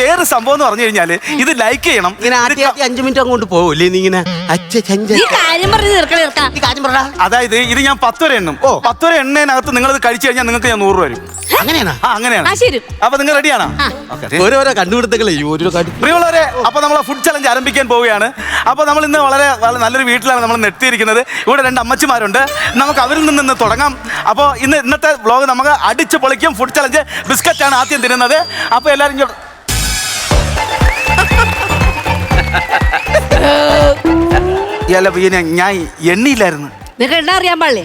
വേറെ സംഭവം എന്ന് പറഞ്ഞു കഴിഞ്ഞാല് ഇത് ലൈക്ക് ചെയ്യണം. ഇങ്ങനെ ആദ്യം 5 മിനിറ്റ് അങ്ങോട്ട് പോവില്ലേ നീ ഇങ്ങനെ അതായത് ഇത് ഞാൻ 10 വരെ എണ്ണും. 10 വരെ എണ്ണേനകത്ത് നിങ്ങൾ ഇത് കഴിച്ചു കഴിഞ്ഞാൽ നിങ്ങൾക്ക് ഞാൻ 100 രൂപ വരും. അങ്ങനെയാണ് അങ്ങനെയാണ്. അപ്പൊ നിങ്ങൾ റെഡിയാണോ? ഓരോരോ കണ്ടുപിടുത്തങ്ങളെ പ്രിയമുള്ളവരെ, അപ്പൊ നമ്മൾ ഫുഡ് ചലഞ്ച് ആരംഭിക്കാൻ പോവുകയാണ്. അപ്പൊ നമ്മൾ ഇന്ന് വളരെ നല്ലൊരു വീട്ടിലാണ് നമ്മൾ നിർത്തിയിരിക്കുന്നത്. ഇവിടെ 2 അമ്മച്ചിമാരുണ്ട്. നമുക്ക് അവരിൽ നിന്ന് തുടങ്ങാം. അപ്പോൾ ഇന്നത്തെ വ്ലോഗ് നമുക്ക് അടിച്ച് പൊളിക്കും. ഫുഡ് ചലഞ്ച് ബിസ്ക്കറ്റാണ് ആദ്യം തിന്നുന്നത്. അപ്പൊ എല്ലാവരും ഞാൻ എണ്ണിയില്ലായിരുന്നു. നിനക്ക് എണ്ണ അറിയാൻ പാടില്ലേ?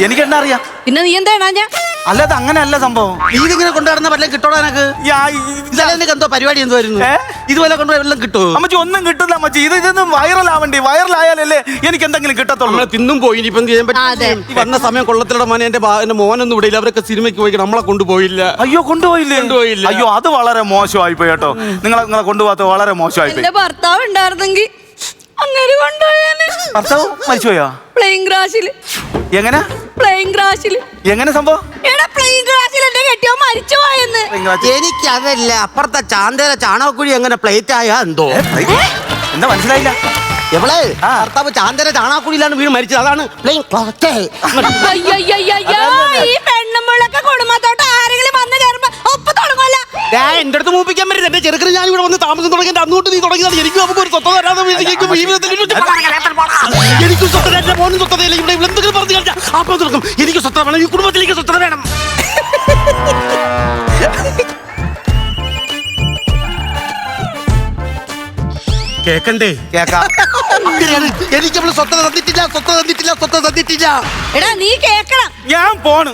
എനിക്ക് എണ്ണ അറിയാം. പിന്നെ നീ എന്താ എണ്ണാ? അല്ലാതെ അങ്ങനെയല്ല സംഭവം. ഇതിങ്ങനെ കൊണ്ടുവരുന്ന വല്ലതും കിട്ടോടാ എനക്ക്? എന്തോ പരിപാടി എന്തുവായിരുന്നു? ഇതുപോലെ കൊണ്ടുവല്ലാം കിട്ടുമോ? അമ്മച്ചി ഒന്നും കിട്ടില്ല അമ്മച്ചി. ഇതൊന്നും വൈറലാവണ്ടേ. വൈറലായാലല്ലേ എനിക്ക് എന്തെങ്കിലും കിട്ടത്തുള്ളൂ. നമ്മളെ തിന്നും പോയി. ഇനിയിപ്പം ചെയ്യാൻ പറ്റും. വന്ന സമയം കൊള്ളത്തിലുള്ള മോനെ എന്റെ മോനൊന്നും ഇവിടെ ഇല്ല. അവരൊക്കെ സിനിമയ്ക്ക് പോയി നമ്മളെ കൊണ്ടുപോയില്ല. അയ്യോ കൊണ്ടുപോയില്ലേ? അയ്യോ അത് വളരെ മോശമായി പോയി കേട്ടോ. നിങ്ങളെ കൊണ്ടുപോകാത്ത വളരെ മോശമായി പോയി. ഭർത്താവ് ഉണ്ടായിരുന്നെങ്കിൽ അങ്ങനെ കൊണ്ടുപോയാല്. ഭർത്താവ് മരിച്ചുപോയോ? പ്ലെയിൻ ക്രാഷില്. എങ്ങനെ? പ്ലെയിൻ ക്രാഷില്. എങ്ങനെ സംഭവം? പ്ലെയിൻ ക്രാഷിൽ എന്റെ കെട്ടിയോ മരിച്ചു പോയെന്ന്. എനിക്കതല്ല, അപ്പുറത്തെ ചാന്തേര ചാണകക്കുഴി എങ്ങനെ പ്ലേറ്റ് ആയാ എന്തോ. എന്താ മനസ്സിലായില്ല? എവളെ ഭർത്താവ് ചാന്തേര ചാണകക്കുഴിയിലാണ് വീട് മരിച്ചത്. അതാണ് പ്ലെയിൻ ക്ലോത്ത്. ഈ പെണ്ണുമ്പളൊക്കെ കുടുംബത്തോട്ട് ആരെങ്കിലും വന്ന് കയറുമ്പോ ഒപ്പ് തുടങ്ങുമല്ല. എന്റെ അടുത്ത് മൂപ്പിക്കാൻ പറ്റില്ല. എന്റെ ചെറുക്കിന് ഞാൻ ഇവിടെ വന്ന് താമസം തുടങ്ങി. അന്നോട്ട് നീ തുടങ്ങിയത് എനിക്ക് നമുക്ക് ഒരു സ്വത്ത തരാതെ എനിക്ക് സ്വത്ത. എന്റെ മോനും സ്വത്തതയില്ല. ഇവിടെ എന്തെങ്കിലും പറഞ്ഞു കഴിഞ്ഞാൽ അപ്പം തുടങ്ങും. എനിക്ക് സ്വത്ത വേണം. ഈ കുടുംബത്തിലേക്ക് സ്വത്ത വേണം. കേക്കണ്ടേ? കേക്കാം. എനിക്ക് സ്വത്ത തന്നിട്ടില്ല, സ്വത്ത തന്നിട്ടില്ല, സ്വത്ത തന്നിട്ടില്ല. എടാ നീ കേക്കണം. ഞാൻ പോണ്.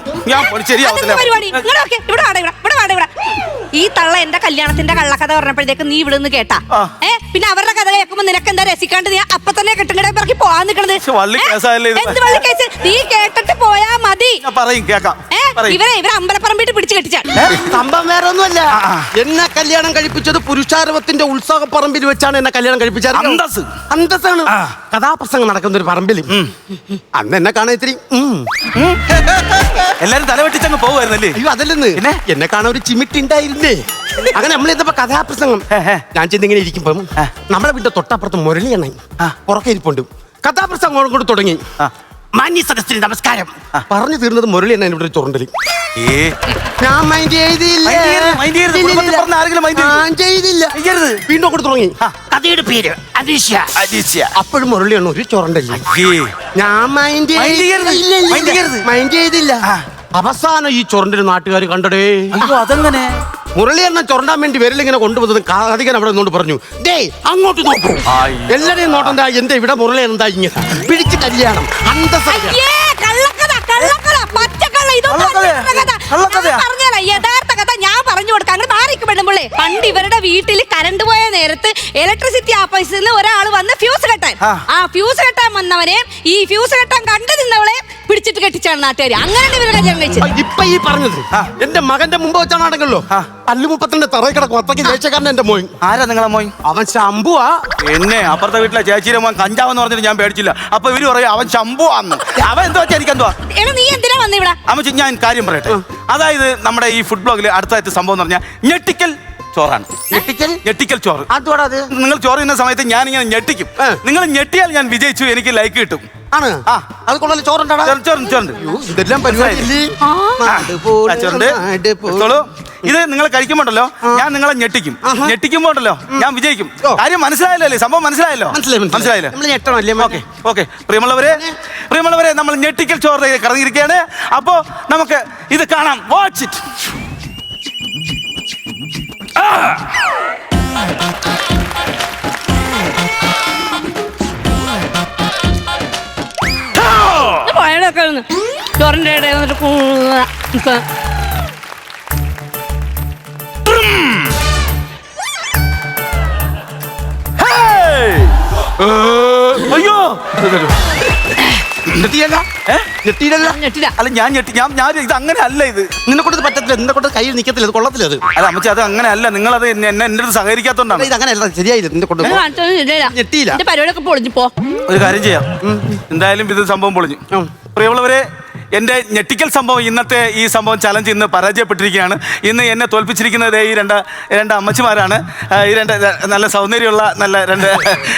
ശരിയാവത്തില്ല. ഈ തള്ള എന്റെ കല്യാണത്തിന്റെ കള്ളക്കഥ പറഞ്ഞപ്പോഴത്തേക്ക് നീ ഇവിടെ നിന്ന് കേട്ടാ. പിന്നെ അവരുടെ കഥ കേൾക്കുമ്പോ നിനക്ക് എന്താ രസിക്കാണ്ട് നീ അപ്പൊ തന്നെ കെട്ടുകട പറക്കി പോവാൻ നിക്കണത്? എന്ത് വള്ളി കേസ്? നീ കേട്ടിട്ട് പോയാ മതി. ഇവരെ അമ്പലപ്പറമ്പിട്ട് പിടിച്ചു കെട്ടിച്ചാ. സംഭവം വേറെ ഒന്നുമല്ല. എന്നെ കല്യാണം കഴിപ്പിച്ചത് പുരുഷാരവത്തിന്റെ ഉത്സവപ്പറമ്പിൽ വെച്ചാണ് എന്നെ കല്യാണം കഴിപ്പിച്ചത്. അന്തസ്സാണ്. കഥാപ്രസംഗം നടക്കുന്ന ഒരു പറമ്പിൽ അന്ന് എന്നെ കാണാൻ ഇത്തിരി എല്ലാരും തലവെട്ടിച്ചങ്ങ് പോകുമായിരുന്നല്ലേ? അയ്യോ അതല്ലെന്ന്, എന്നെ കാണാൻ ഒരു ചിമിട്ടുണ്ടായിരുന്നേ. അങ്ങനെ നമ്മളിപ്പോ കഥാപ്രസംഗം ഞാൻ ചെന്നിങ്ങനെ ഇരിക്കുമ്പം നമ്മളെ വീട്ടിൽ തൊട്ടപ്പുറത്ത് മുരളിയാണ് പുറകെ ഇരിപ്പുണ്ട്. കഥാപ്രസംഗം കൊണ്ട് തുടങ്ങി. മാന്യ സദസ്സിന് നമസ്കാരം പറഞ്ഞു തീർന്നത് മുരളി എന്നെ ഇവിടെ ചുരണ്ടല്. ഞാൻ മൈൻഡ് ചെയ്തില്ല. വീണ്ടും കൊണ്ട് തുടങ്ങി. കഥയുടെ പേര് അനീഷ്യ. അപ്പോഴും മുരളിയാണ് ഒരു ചുരണ്ടല്. ഞാൻ മൈൻഡ് ചെയ്തില്ല. അവസാനം ഈ ചുരണ്ടല് നാട്ടുകാർ കണ്ടടേ. അതെങ്ങനെ? മുരളി എന്നെ ചുരണ്ടാൻ വേണ്ടി വിരലിങ്ങനെ കൊണ്ടുവന്നത് കാതികൻ അവിടെ നിന്നോണ്ട് പറഞ്ഞു, ദേ അങ്ങോട്ട് നോക്കൂ. എല്ലാരെയും നോട്ടം എന്റെ ഇവിടെ മുരളി എന്താ ഇങ്ങനെ പിടിച്ച് കല്യാണം. യഥാർത്ഥ കഥ ഞാൻ പറഞ്ഞു കൊടുക്കാം. അങ്ങനെ മാറിക്കുമ്പോഴേ പണ്ട് ഇവരുടെ വീട്ടിൽ കറണ്ട് പോയ നേരത്ത് ഇലക്ട്രിസിറ്റി ഓഫീസിൽ നിന്ന് ഒരാൾ വന്ന് ഫ്യൂസ് കെട്ടാൻ. ആ ഫ്യൂസ് കെട്ടാൻ വന്നവനെ ഈ ഫ്യൂസ് കെട്ടാൻ കണ്ടു നിന്നവളെ പിടിച്ചിട്ട് കെട്ടിച്ചാണ് നാട്ടുകാർ. അങ്ങനെയാണ് ഇവര് കല്യാണം കഴിച്ചത്. ഇപ്പൊ ഈ പറഞ്ഞത് എന്റെ മകന്റെ മുമ്പ് വെച്ചാണല്ലോ. പല്ലുമുപ്പത്തിന്റെ തറയിൽ കിടക്കും. അത്രയ്ക്ക് ദേശക്കാരൻ എന്റെ മോൻ. ആരാ നിങ്ങളെ മോൻ? അവൻ ശംഭുവാ. എന്നെ അപ്പുറത്തെ വീട്ടിലെ ചേച്ചിയുടെ മോൻ കഞ്ചാവെന്ന് പറഞ്ഞിട്ട് ഞാൻ പേടിച്ചില്ല. അപ്പൊ ഇവര് പറയും അവൻ ശംഭുവാന്ന്. അവൻ എന്താ വെച്ചാൽ എനിക്ക് എന്തുവാ? നീ എന്തിനാ വന്ന ഇവിടെ? അമ്മച്ചി ഞാൻ കാര്യം പറയട്ടെ. അതായത് നമ്മുടെ ഈ ഫുഡ് ബ്ലോഗിൽ അടുത്തായിട്ട് സംഭവം എന്ന് പറഞ്ഞാൽ ഞെട്ടിക്കൽ ചോറാണ്. ഞെട്ടിക്കൽ ചോറ്. നിങ്ങൾ ചോറ് തിന്ന സമയത്ത് ഞാൻ ഇങ്ങനെ ഞെട്ടിക്കും. നിങ്ങൾ ഞെട്ടിയാൽ ഞാൻ വിജയിച്ചു, എനിക്ക് ലൈക്ക് കിട്ടും. ആണ് അത് കൊള്ളാം. ചോറുണ്ട്. ഇതെല്ലാം പരിപാടി. ഇത് നിങ്ങൾ കഴിക്കുമ്പോണ്ടല്ലോ ഞാൻ നിങ്ങളെ ഞെട്ടിക്കുമ്പോണ്ടല്ലോ ഞാൻ വിജയിക്കും. കാര്യം മനസ്സിലായല്ലോ? സംഭവം മനസ്സിലായല്ലോ? ഓക്കെ. പ്രിയമുള്ളവരെ നമ്മൾ ഞെട്ടിക്കൽ ചോറ് കറങ്ങിയിരിക്കുകയാണ്. അപ്പോ നമുക്ക് ഇത് കാണാം. Watch it. ചോറിന്റെ അയ്യോ അല്ല ഞാൻ ഇത് അങ്ങനെ അല്ല. ഇത് നിന്നെ കൊണ്ട് പറ്റത്തില്ല. നിന്നെ കൊണ്ട് കയ്യിൽ നിൽക്കത്തില്ല. ഇത് കൊള്ളത്തില്ല. അത് അല്ല അമ്മച്ചി അത് അങ്ങനെ അല്ല. നിങ്ങൾ അത് എന്നെ എന്റെ അടുത്ത് സഹകരിക്കാത്തോണ്ടാണ്. ഇത് അങ്ങനെ അല്ല. ശരിയായില്ല. നിന്നെ കൊണ്ട് പരിപാടിയൊക്കെ പൊളിഞ്ഞു പോ. ഒരു കാര്യം ചെയ്യാം. എന്തായാലും ഇത് സംഭവം പൊളിഞ്ഞു. പ്രിയമുള്ളവരെ എൻ്റെ ഞെട്ടിക്കൽ സംഭവം ഇന്നത്തെ ഈ സംഭവം ചലഞ്ച് ഇന്ന് പരാജയപ്പെട്ടിരിക്കുകയാണ്. ഇന്ന് എന്നെ തോൽപ്പിച്ചിരിക്കുന്നത് ഈ രണ്ട് അമ്മച്ചിമാരാണ്. ഈ രണ്ട് നല്ല സൗന്ദര്യമുള്ള നല്ല രണ്ട്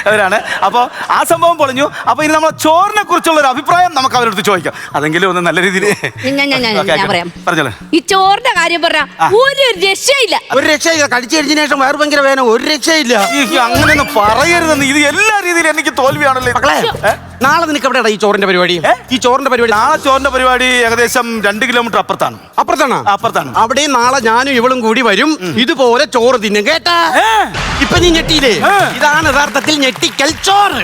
അവരാണ്. അപ്പോൾ ആ സംഭവം പൊളിഞ്ഞു. അപ്പോൾ ഇനി നമ്മളെ ചോറിനെ കുറിച്ചുള്ള ഒരു അഭിപ്രായം നമുക്ക് അവരോട് ചോദിക്കാം. അതെങ്കിലും ഒന്ന് നല്ല രീതിയിൽ ഞാൻ പറയാം. പറഞ്ഞോളൂ. ഈ ചോറിന്റെ കാര്യം പറഞ്ഞ ഒരു രക്ഷയില്ല. ഒരു രക്ഷയില്ല. കടിച്ചു കഴിഞ്ഞതിന് ശേഷം വേറെ ഭയങ്കര വേദന. ഒരു രക്ഷയില്ല. അങ്ങനെയൊന്നും പറയരുതെന്ന്. ഇത് എല്ലാ രീതിയിലും എനിക്ക് തോൽവിയാണല്ലോ. മക്കളെ നാളെ നിനക്ക് എവിടെയാണ് ഈ ചോറിന്റെ പരിപാടി? ഈ ചോറിന്റെ പരിപാടി നാളെ ചോറിന്റെ പരിപാടി ഏകദേശം 2 കിലോമീറ്റർ അപ്പുറത്താണ്. അപ്പുറത്താണ്. അവിടെ നാളെ ഞാനും ഇവളും കൂടി വരും. ഇതുപോലെ ചോറ് തിന്നും കേട്ടാ. ഇപ്പൊ നീ ഞെട്ടിയില്ലേ? ഇതാണ് യഥാർത്ഥത്തിൽ ഞെട്ടിക്കൽ ചോറ്.